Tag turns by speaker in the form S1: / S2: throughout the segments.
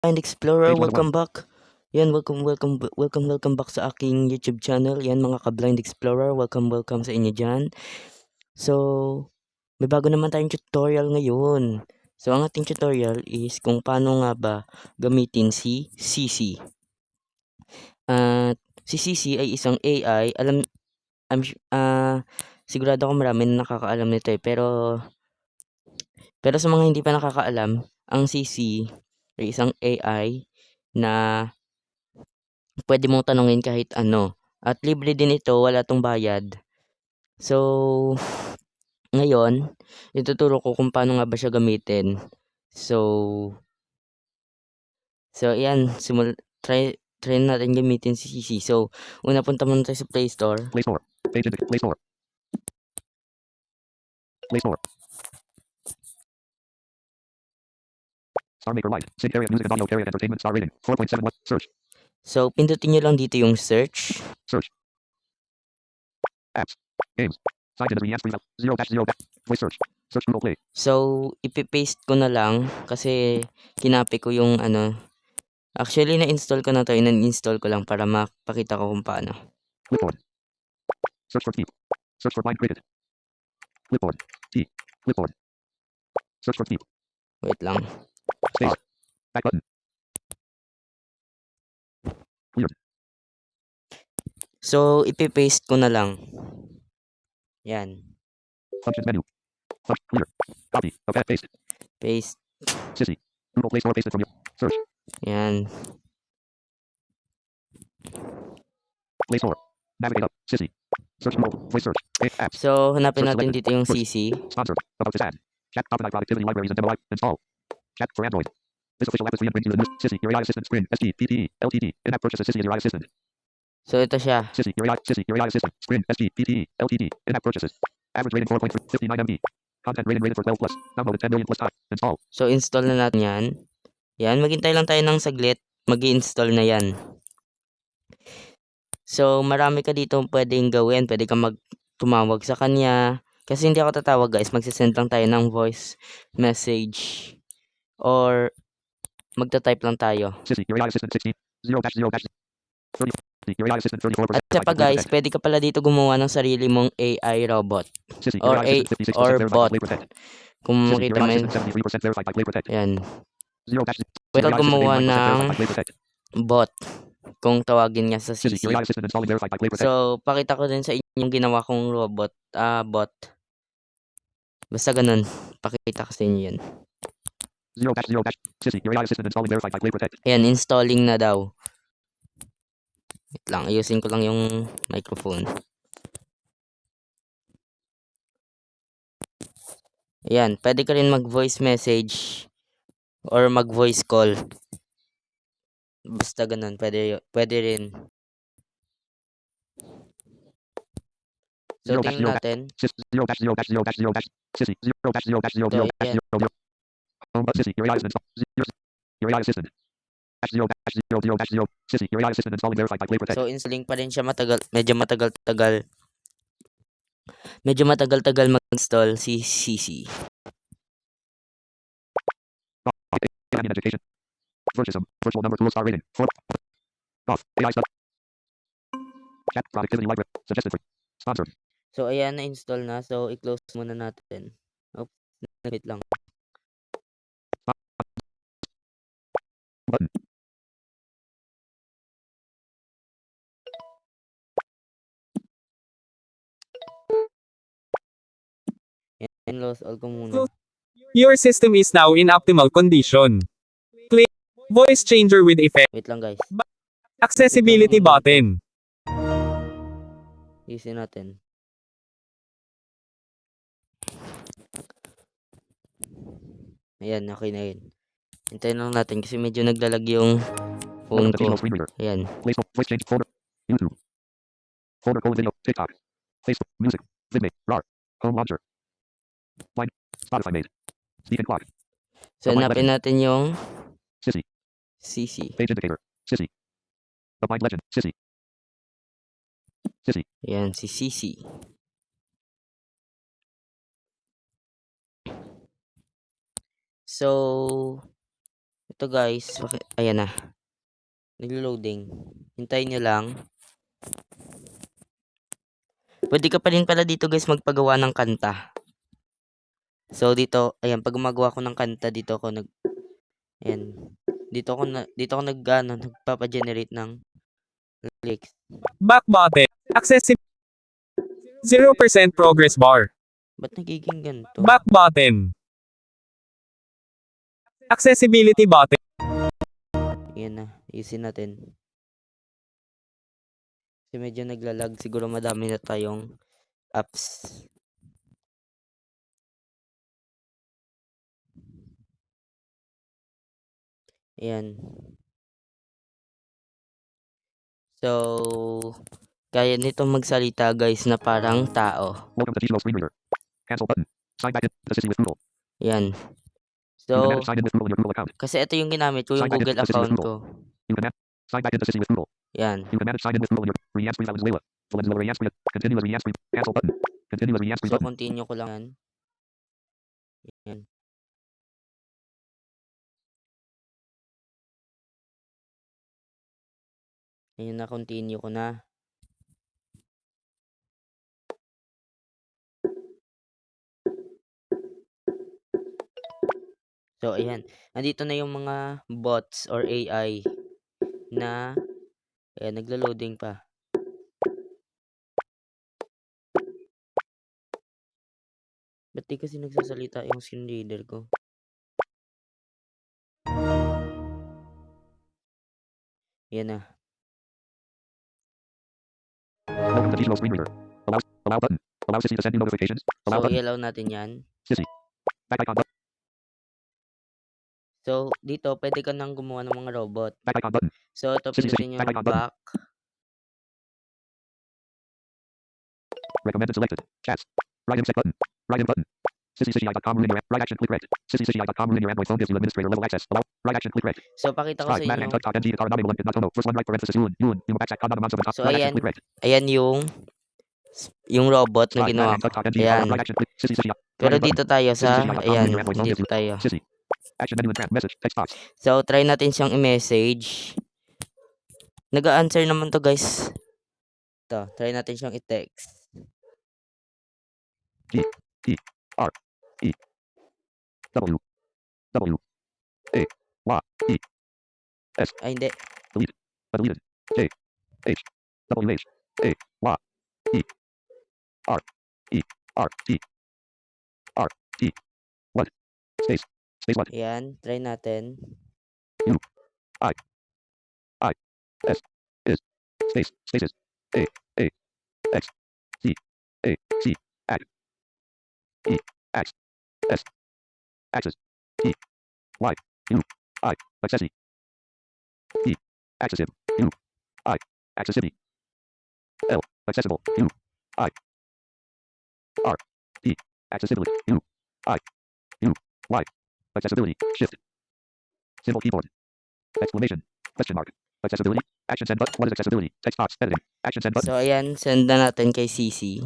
S1: Blind Explorer, welcome back. Yan, welcome back sa aking YouTube channel. Yan mga ka-Blind Explorer, welcome sa inyo dyan. So, may bago naman tayong tutorial ngayon. So, ang ating tutorial is kung paano nga ba gamitin si CC. At si CC ay isang AI. Sigurado ako marami na nakakaalam nito eh. Pero sa mga hindi pa nakakaalam, ang CC ay isang AI na pwede mong tanungin kahit ano. At libre din ito, wala tong bayad. So, ngayon, ituturo ko kung paano nga ba siya gamitin. So ayan, try natin gamitin si CC. So, una punta muna tayo sa Play Store.
S2: Play Store. Page indicator. Play Store. Play Store. Star Maker Lite. Sync area music and audio area entertainment star rating. 4.71. Search.
S1: So, pindutin nyo lang dito yung search.
S2: Search. Apps. Games. Signed in as 0-0. Voice search. Search Google Play.
S1: So, ipipaste ko na lang kasi kinapi ko yung ano. Actually, na-install ko na to. In-install ko lang para makapakita ko kung paano.
S2: Clipboard. Search for key. Search for blind created. Clipboard. T. Clipboard. Search for key.
S1: Wait lang.
S2: Space. Back button. Weird.
S1: So, ipipaste ko na lang. Yan.
S2: Functions menu. Clear. Copy. Okay. Paste.
S1: Paste.
S2: Sissy. Google Play Store pasted from your search.
S1: Yan.
S2: Play Store. Navigate up. Sissy. Search Google. Voice search. Apps.
S1: So, hanapin
S2: Search
S1: natin
S2: selected.
S1: dito yung
S2: Push.
S1: CC.
S2: Sponsor. About this ad. Chat Optimize productivity libraries and demo install. Chat for Android. This official app is free and brings you the news. Sissy, your AI assistant screen. ST, PTE, LTD. In-app purchases. Sissy is your AI assistant.
S1: So, ito siya.
S2: Sissy, your AI assistant. Screen. ST, PTE, LTD. In-app purchases. Average rating 4.3, 59 MB. Content rated for 12 plus. Downloaded 10 million plus time. Install.
S1: So, install na natin yan. Yan, maghintay lang tayo ng saglit. Mag-i-install na yan. So, marami ka dito pwedeng gawin. Pwede kang tumawag sa kanya. Kasi hindi ako tatawag guys. Magsisend lang tayo ng voice message. Or, magta-type lang tayo.
S2: Sissy, your AI assistant 16, 0-0-30. Your AI assistant 34%.
S1: At siya pa guys, pwede ka pala dito gumawa ng sarili mong AI robot.
S2: Sissy,
S1: Or
S2: your AI assistant 56%
S1: or
S2: verified
S1: bot.
S2: by Play Protect.
S1: Kung
S2: Sissy,
S1: makita
S2: your
S1: mo
S2: AI
S1: yun.
S2: assistant 73% verified by Play Protect.
S1: Yan.
S2: 0-0
S1: Pwede
S2: your AI
S1: gumawa
S2: assistant 89%
S1: ng
S2: verified by Play Protect.
S1: bot. Kung tawagin niya sa
S2: Sissy,
S1: CC.
S2: your AI assistant installing verified by Play Protect.
S1: So, pakita ko din sa inyo yung ginawa kong robot, bot. Basta ganun. Pakita ko sa inyo yun.
S2: 0-0 Sissy, your AI assistant installing verified by Play Protect.
S1: Ayan, installing na daw. Wait lang, ayusin ko lang yung microphone. Ayan, pwede ka rin mag-voice message or mag-voice call. Basta ganun, pwede rin. So, tingnan natin.
S2: Sissy, 0-0 Sissy, 0-0 Sissy, your AI assistant your AI assistant. 0-0 Sissy, your AI assistant installing verified by Play Protect.
S1: So, installing pa rin siya medyo matagal-tagal. Medyo matagal-tagal mag-install si CC.
S2: Education. Virtual number tool star rating. 4. Off. AI stuff. Chat productivity library. Suggested for. Sponsored.
S1: So, ayan, na-install na. So, i-close muna natin. Oops, wait lang.
S2: Button.
S1: Ayan, close all ko muna.
S3: Your system is now in optimal condition. Click Voice Changer with Effect.
S1: Wait lang guys.
S3: Accessibility button.
S1: Isin natin. Ayan, okay na yun. Hintayin lang natin kasi medyo naglalag yung phone ko. Ayan.
S2: Voice change folder. YouTube. Folder colon video. TikTok. Facebook. Music. VidMate. RAR. Home launcher. Line. Spotify made. Stephen Clock.
S1: So, hanapin natin yung
S2: Sissy.
S1: CC.
S2: Page indicator. Sissy. The Mind Legend. Sissy. Sissy.
S1: Ayan, si CC. So, Ito guys, ayan na. Naglo-loading. Hintayin nyo lang. Pwede ka pa rin pala dito guys magpagawa ng kanta. So dito, ayan, pag gumagawa ko ng kanta, dito ako ayan. Dito ako nagpapa-generate ng lyrics.
S3: Back button. Accessibility. 0% progress bar.
S1: Ba't nagiging ganito?
S3: Back button. Accessibility button.
S1: Ayan na, isin natin. Kasi medyo naglalag, siguro madami na tayong apps. Ayan. So, kaya nito magsalita guys na parang tao.
S2: Welcome to Gmail screen reader. Cancel button. Sign back in to Sissy with Google.
S1: Ayan.
S2: You can
S1: So,
S2: manage sign in with Google in your Google account.
S1: kasi ito yung ginamit ko, yung
S2: Sign back in
S1: Google
S2: to Sissy with
S1: account
S2: Google.
S1: ko.
S2: You can sign back in to Sissy with Google.
S1: Ayan.
S2: You can manage sign in with Google in your Rianne Spree Valenzuela. Valenzuela Rianne Spree. Continue as Rianne Spree. Cancel button. Continue as Rianne Spree
S1: So,
S2: button.
S1: continue ko lang yan. Ayan. Ayan na, continue ko na. So, ayan. Nandito na yung mga bots or AI na ayan, naglo-loading pa. Ba't di kasi nagsasalita yung screen reader ko? Ayan na.
S2: Welcome to Gmail screen reader. Allow button. Allow Sissy to send you notifications. Allow
S1: So,
S2: button.
S1: i-allow natin yan.
S2: Sissy. Back icon button.
S1: So, dito, pwede ka nang gumawa ng mga robot.
S2: Back icon button.
S1: So, ito,
S2: Sissy,
S1: pindutin
S2: back
S1: yung
S2: icon button.
S1: back.
S2: Recommended selected. Chats. Right inset button. Right in button. SissySissy.com room in your right action click right. SissySissy.com room in your Android phone gives you administrator level access. Allow. Right action click right.
S1: So, pakita ko sa
S2: Scribe. Matt
S1: inyo.
S2: and TikTok NG guitar not able not First one right parenthesis Yun. You backtrack not amounts of the top.
S1: So,
S2: Right
S1: ayan.
S2: action click right.
S1: Ayan yung robot na
S2: Scribe.
S1: ginawa
S2: Matt and
S1: ko.
S2: TikTok NG
S1: Ayan.
S2: right action click. Sissy.
S1: Pero dito tayo sa, ayan, dito tayo.
S2: Sissy. Action menu and trap message text box.
S1: So, try natin siyang i-message. Nag-a-answer naman to guys. Ito, try natin siyang i-text.
S2: W. W. A. Y. E. S.
S1: Ay, hindi.
S2: Deleted. J. H. W. H. A. Y. E. R. E. R. T. R. T. What? Space. Space what?
S1: Ayan, try natin.
S2: S. Is. Space. Spaces. A. A. X. C. A. C. Act. E. X. S. Axis. E. Y. U. I. Accessi. E. Accessive. U. I. Accessivity. L. Accessible. U. I. R. E. Accessibility. U. I. U. Y. Accessibility. Shift. Simple keyboard. Exclamation. Question mark. Accessibility. Action send button. What is accessibility? Text box. Editing. Action send button.
S1: So, ayan, send na natin kay CC.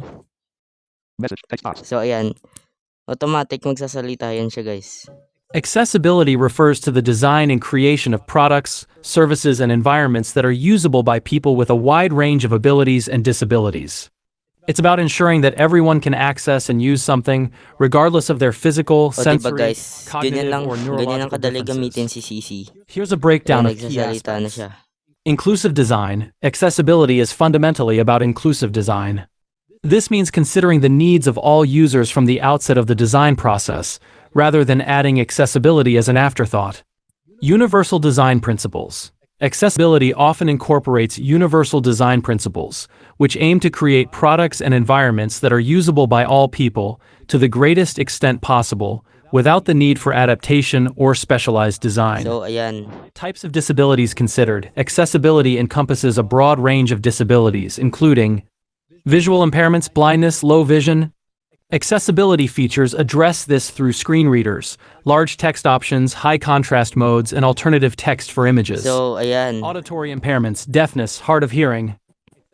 S2: Message. Text box.
S1: So, ayan. Automatic magsasalita yan siya, guys.
S4: Accessibility refers to the design and creation of products, services, and environments that are usable by people with a wide range of abilities and disabilities. It's about ensuring that everyone can access and use something, regardless of their physical,
S1: O, diba,
S4: sensory,
S1: guys?
S4: cognitive, or
S1: Ganyan lang
S4: neurological
S1: kadali gamitin
S4: differences.
S1: si CC.
S4: Here's a breakdown
S1: Ayan,
S4: of key
S1: nagsasalita na
S4: aspects.
S1: siya.
S4: Inclusive design. Accessibility is fundamentally about inclusive design. This means considering the needs of all users from the outset of the design process, rather than adding accessibility as an afterthought. Universal design principles. Accessibility often incorporates universal design principles, which aim to create products and environments that are usable by all people, to the greatest extent possible, without the need for adaptation or specialized design.
S1: So, ayan.
S4: Types of disabilities considered. Accessibility encompasses a broad range of disabilities, including visual impairments, blindness, low vision. Accessibility features address this through screen readers, large text options, high contrast modes, and alternative text for images.
S1: So, ayan.
S4: Auditory impairments, deafness, hard of hearing.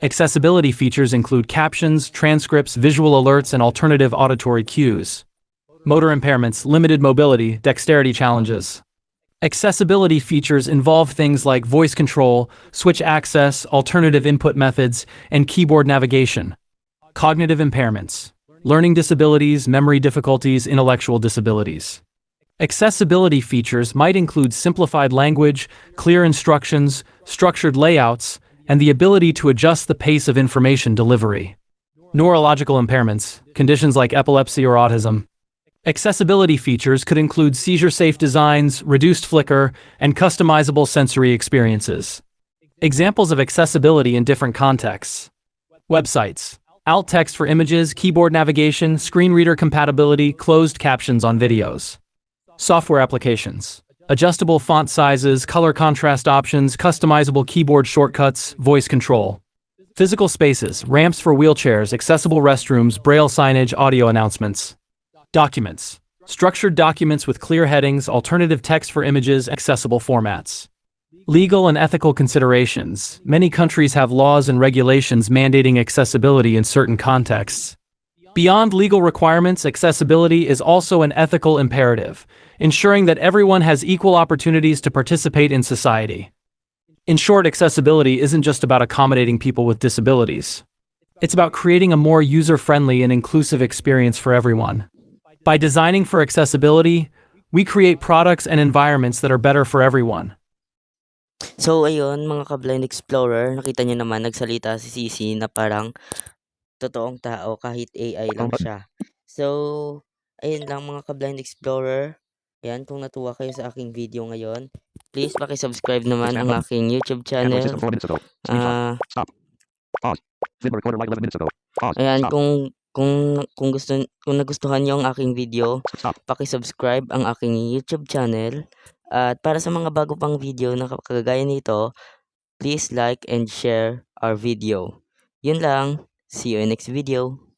S4: Accessibility features include captions, transcripts, visual alerts, and alternative auditory cues. Motor impairments, limited mobility, dexterity challenges. Accessibility features involve things like voice control, switch access, alternative input methods, and keyboard navigation. Cognitive impairments, learning disabilities, memory difficulties, intellectual disabilities. Accessibility features might include simplified language, clear instructions, structured layouts, and the ability to adjust the pace of information delivery. Neurological impairments, conditions like epilepsy or autism. Accessibility features could include seizure-safe designs, reduced flicker, and customizable sensory experiences. Examples of accessibility in different contexts. Websites. Alt text for images, keyboard navigation, screen reader compatibility, closed captions on videos. Software applications. Adjustable font sizes, color contrast options, customizable keyboard shortcuts, voice control. Physical spaces, ramps for wheelchairs, accessible restrooms, braille signage, audio announcements. Documents. Structured documents with clear headings, alternative text for images, accessible formats. Legal and ethical considerations. Many countries have laws and regulations mandating accessibility in certain contexts. Beyond legal requirements, accessibility is also an ethical imperative, ensuring that everyone has equal opportunities to participate in society. In short, accessibility isn't just about accommodating people with disabilities. It's about creating a more user-friendly and inclusive experience for everyone. By designing for accessibility, we create products and environments that are better for everyone.
S1: So ayun mga ka-Blind Explorer, nakita niyo naman nagsalita si CC na parang totoong tao kahit AI lang siya. So ayun lang mga ka-Blind Explorer. Ayan, kung natuwa kayo sa aking video ngayon, please paki-subscribe naman ang aking YouTube
S2: Handler
S1: channel.
S2: system 4 minutes ago. Screenshot. Stop. Pause. Video recorded like 11 minutes ago. Pause.
S1: Ayan,
S2: Stop.
S1: kung nagustuhan niyo ang aking video,
S2: Stop.
S1: paki-subscribe ang aking YouTube channel. At para sa mga bago pang video na kagaya nito, please like and share our video. Yun lang. See you in next video.